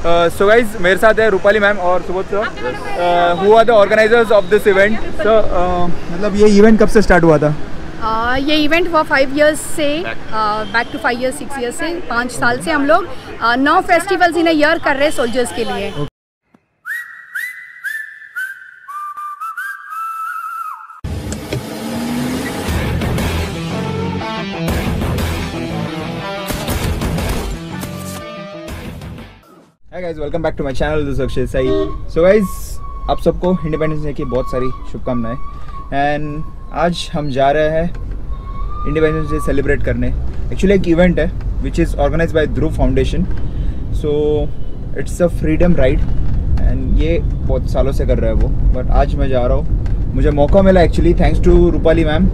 So guys मेरे साथ है रूपाली मैम और Subodh sir, who are the organizers of this event. Sir मतलब ये इवेंट कब से स्टार्ट हुआ था? ये इवेंट हुआ 5 इयर्स से, बैक टू 5 इयर्स 6 इयर्स से, 5 साल से हम लोग 9 फेस्टिवल्स इन अ ईयर कर रहे हैं सोल्जर्स के लिए। Hi guys, welcome back to my channel. This is Akshay Sai. So guys, आप सबको इंडिपेंडेंस डे की बहुत सारी शुभकामनाएं। एंड आज हम जा रहे हैं इंडिपेंडेंस डे सेलिब्रेट करने। एक्चुअली एक इवेंट है which is organise by Dhruv foundation. So it's a freedom ride and ये बहुत सालों से कर रहा है वो, बट आज मैं जा रहा हूँ। मुझे मौका मिला actually thanks to Rupali ma'am,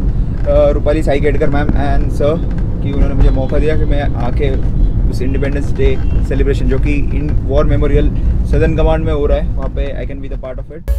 Rupali Sai Ketkar ma'am and sir, कि उन्होंने मुझे मौका दिया कि मैं आके उस इंडिपेंडेंस डे सेलिब्रेशन जो कि in war memorial southern command में हो रहा है, वहाँ पे I can be the part of it.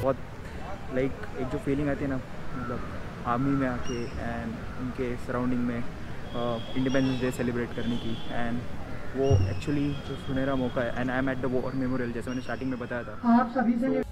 बहुत लाइक एक जो फीलिंग आती है ना, मतलब आर्मी में आके एंड उनके सराउंडिंग में इंडिपेंडेंस डे सेलिब्रेट करने की, एंड वो एक्चुअली जो सुनहरा मौका है। And I am at the war memorial, जैसे मैंने स्टार्टिंग में बताया था। आप सभी से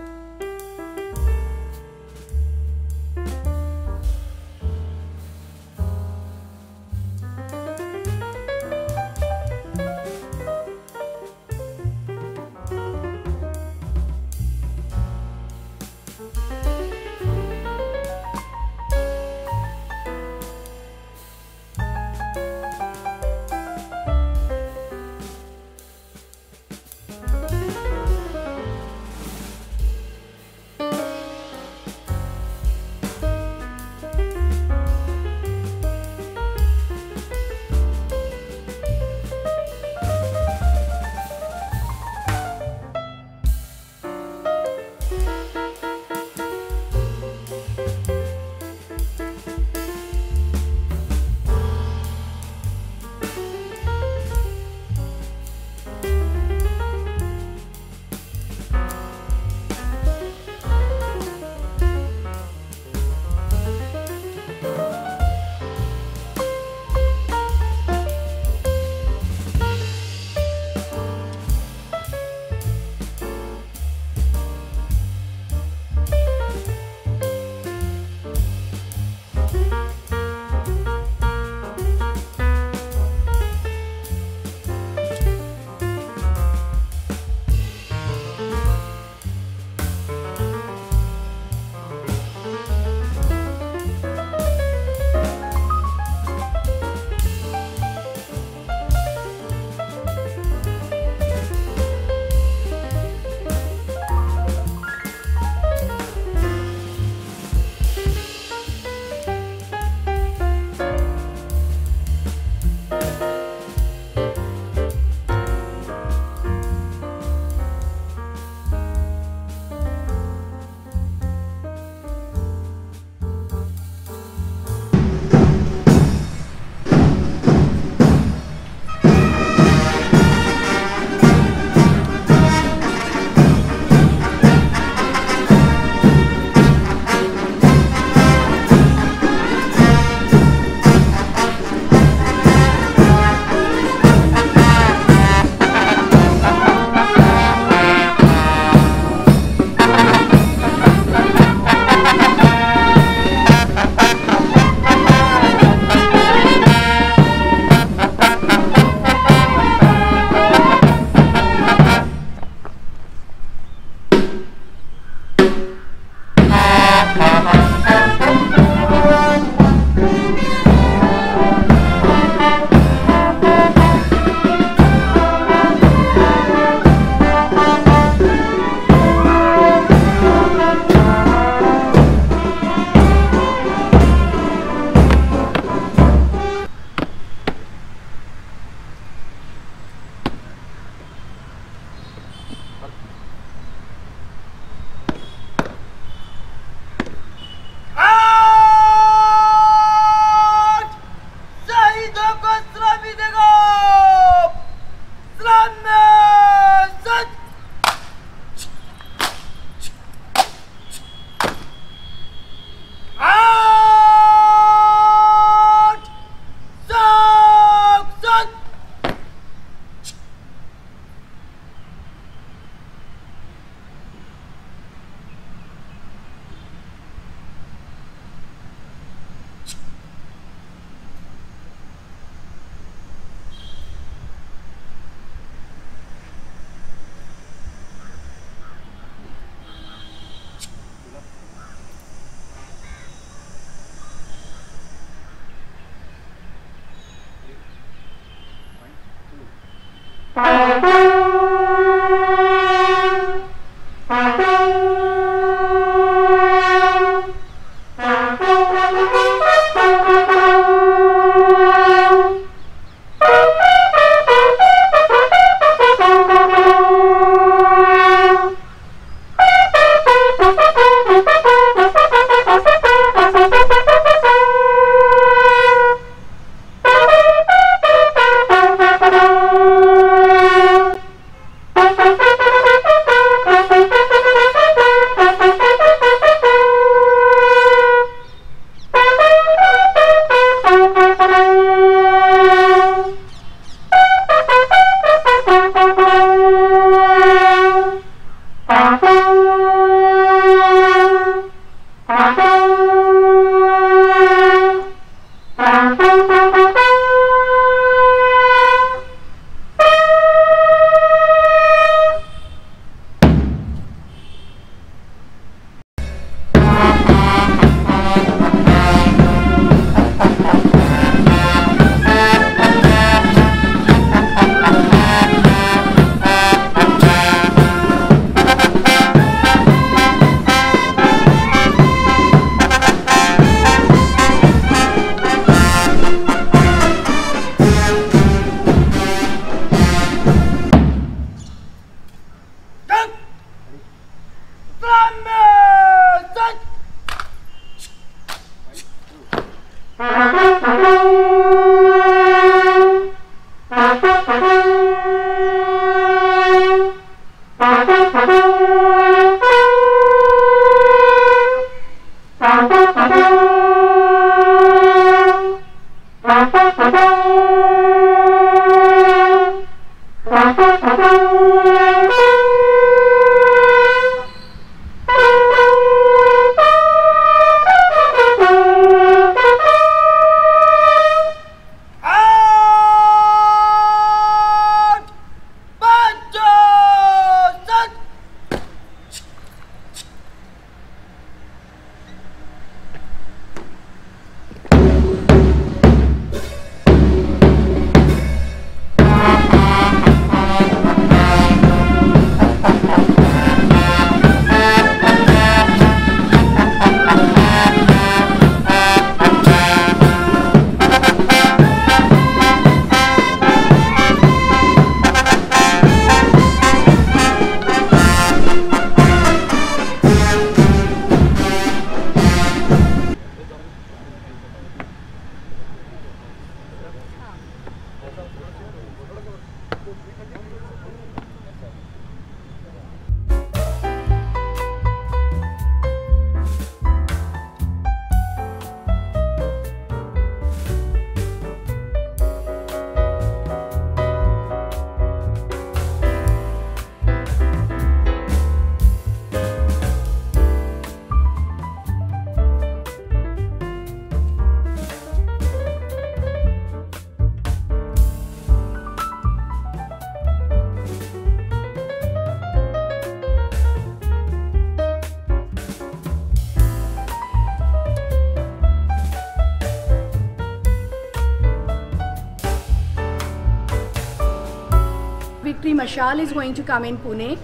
Victory Mashal is going to come in Pune,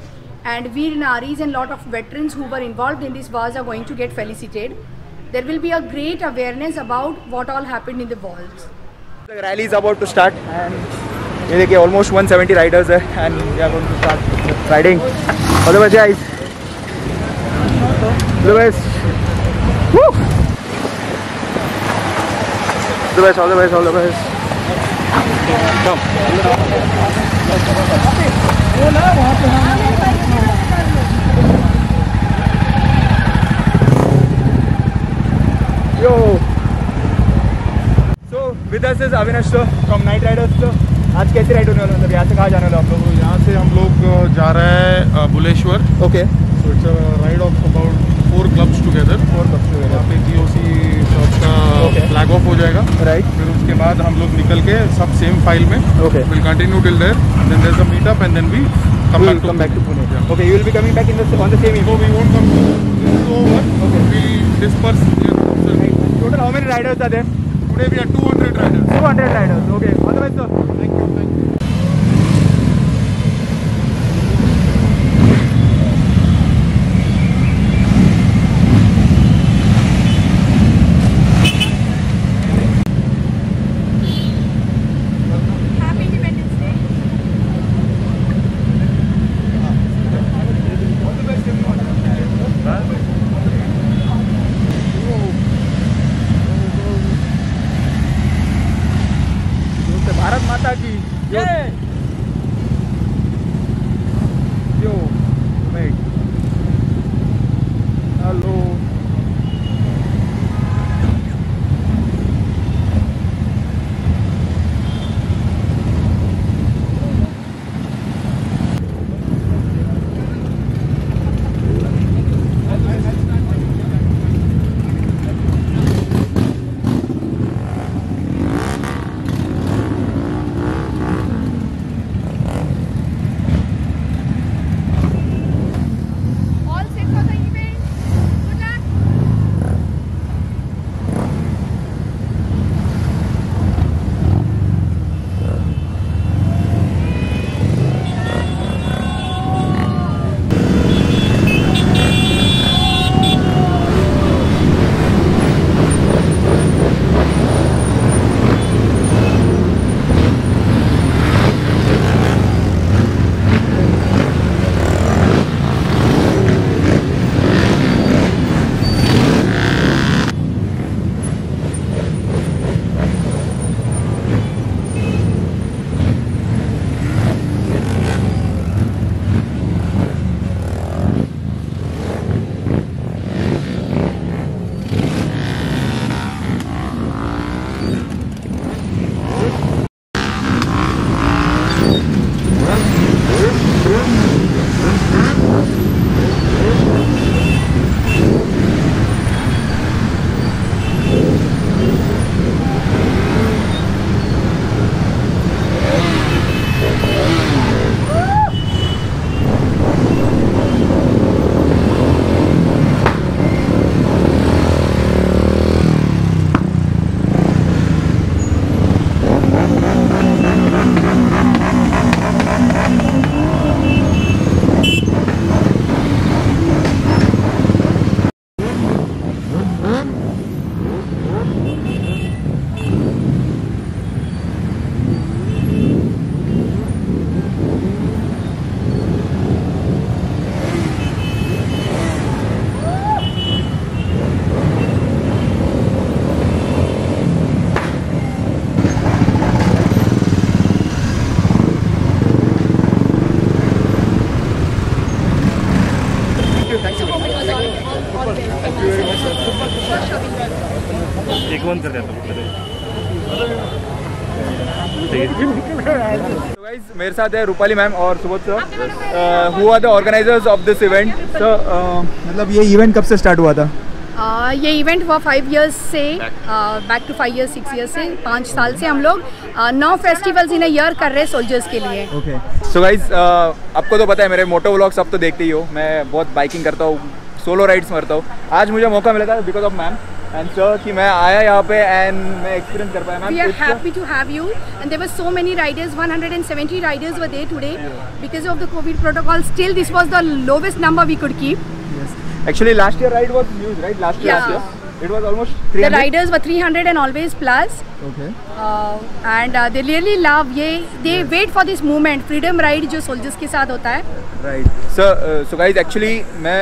and Veer Naris and lot of veterans who were involved in this wars are going to get felicitated. There will be a great awareness about what all happened in the wars. The rally is about to start, and ये देखिए almost 170 riders है, and we are going to start riding. All the best, guys. All the best. Woo! All the best, all the best, all the best. Come. Yo. So with us is Avinash sir from Night Riders sir. आज कैसे ride होने वाला, मतलब यहाँ से कहाँ जाने वाला आप लोग? यहाँ से हम लोग जा रहे हैं Buleshwar. Okay. So it's a ride of about 4 clubs together. 4 clubs together. यहाँ पे TOC शॉप का फ्लैग ऑफ हो जाएगा. राइट. फिर उसके बाद हम लोग निकल के सब सेम फाइल में. Okay. We'll continue till there. Then there's a meetup and then we come back to Pune. Yeah. Okay, you will be coming back on the same evening. So we won't come. This is over. Okay. We'll disperse here. Right. Total how many riders are there? Today we are 200 riders. 200 riders. Okay. All the best, sir. Thank you. Thank you. एक one कर देता So guys, मेरे साथ है Rupali ma'am और Subodh sir, who are the organizers of this event. So मतलब ये event कब से स्टार्ट हुआ था? ये इवेंट हुआ 5 years से, बैक टू 5 years 6 years से, 5 साल से हम लोग 9 फेस्टिवल्स इन अ ईयर कर रहे हैं सोल्जर्स के लिए। ओके, सो गाइज आपको तो पता है मेरे मोटो व्लॉग्स आप तो देखते ही हो, मैं बहुत बाइकिंग करता हूँ, सोलो राइड्स मारता हूँ। आज मुझे मौका मिला था because of ma'am and sir कि मैं आया यहाँ पे एंड मैं एक्सपीरियंस कर पाया। Ma'am, we are happy to have you and there were so many riders, 170 riders were there today because of the covid protocol. Still this was the lowest number we could keep. Actually, last year ride was huge, right? Last year it was almost 300. The riders were 300 and always plus. Okay. And they really love they wait for this movement, freedom ride जो soldiers के साथ होता है. Right. So guys, actually मैं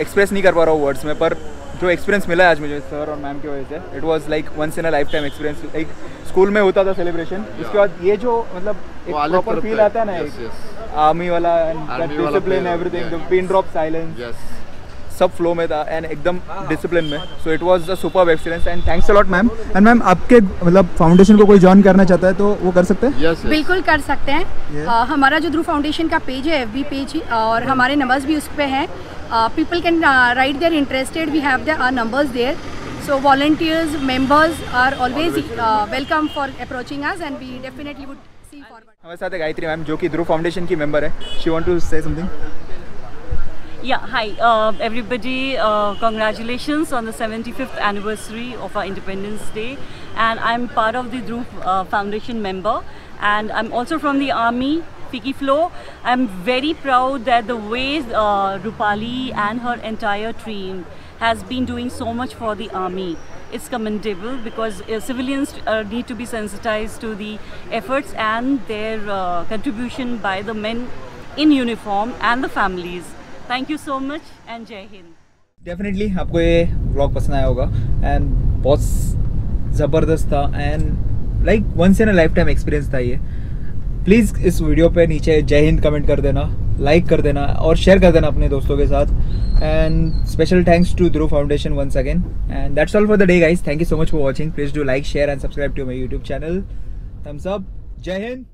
express नहीं कर पा रहा हूँ words में, पर जो experience मिला है आज मुझे सर और मैम की वजह से, it was like once in a lifetime experience. Like school में होता था celebration, उसके बाद ये जो मतलब एक proper feel आता है ना, एक army वाला and discipline, everything, the pin drop silence. सब फ्लो में था एंड एकदम डिसिप्लिन में। So it was a superb experience and thanks a lot ma'am. And ma'am, आपके मतलब फाउंडेशन को कोई ज्वाइन करना चाहता है तो वो कर सकते हैं? yes. बिल्कुल कर सकते हैं। हमारा जो ध्रुव फाउंडेशन का पेज है, FB पेज, और हमारे नंबर्स भी उस पर हैं। People can write there interested, we have their numbers there. So volunteers, members are always welcome for approaching us and we definitely would see forward. हमारे साथ है गायत्री मैम जो कि ध्रुव फाउंडेशन की मेंबर है। She want to say something. Yeah, hi everybody, congratulations on the 75th anniversary of our Independence Day, and I'm part of the Dhruv Foundation member, and I'm also from the Army, Fiki Flow. I'm very proud that the way Rupali and her entire team has been doing so much for the Army. It's commendable because civilians need to be sensitized to the efforts and their contribution by the men in uniform and the families. Thank you so much and Jai Hind. Definitely आपको ये vlog पसंद आया होगा and बहुत ज़बरदस्त था and like once in a life time experience था ये। प्लीज़ इस वीडियो पे नीचे जय हिंद कमेंट कर देना, लाइक कर देना और शेयर कर देना अपने दोस्तों के साथ। And special thanks to Dhruv foundation once again and that's all for the day guys. Thank you so much for watching. Please do like, share and subscribe to my YouTube channel. Thumbs up. जय हिंद।